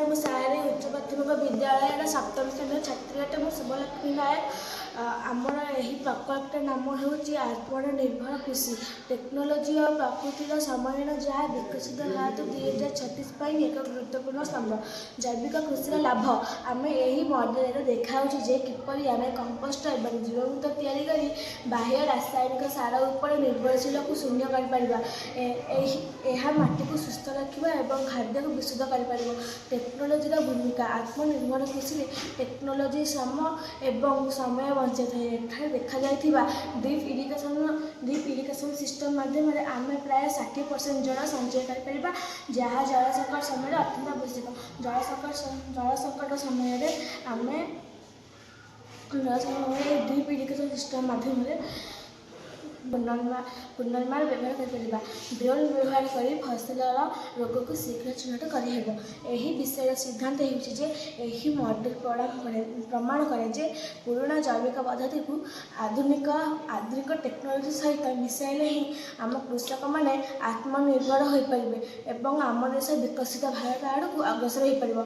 नमस्कार मु सारे उच्च प्राथमिक विद्यालय सप्तम श्रेणी छात्री अटे मु शुभलक्ष्मी नायक आमर यही प्रकल्प नाम हूँ आत्मनिर्भर कृषि टेक्नोलोजी और प्रकृतिर समय जहाँ विकसित भारत 2036 एक गुरुत्वपूर्ण स्तंभ जैविक कृषि लाभ आम यही मॉडल देखा जे किपर आम कंपोस्ट और जीवमूत या बाह्य रासायनिक सार उपर निर्भरशील को शून्य कर माटी को सुस्थ रखा और खाद्य को विशुद्ध कर टेक्नोलोजीर भूमिका आत्मनिर्भर कृषि टेक्नोलोजी श्रम एवं समय बचाई था एठार देखा ड्रिप इरिगेशन सिस्टम माध्यम आम प्राय 60% जल संचय कर जहाँ जल संकट समय अत्यंत आवश्यक जल संकट समय आम ड्रिप इरिगेशन सिस्टम माध्यम पुनर्बार व्यवहार कर ड्रोन व्यवहार कर फसल रोग को शीघ्र चिन्हट कर विषय सिद्धांत हो मॉडल प्रमाण करे पुराणा जैविक पद्धति को आधुनिक टेक्नोलोजी सहित मिसाइले ही आम कृषक मैंने आत्मनिर्भर हो पारे और आम देश विकसित भारत आड़ को अग्रसर हो पार।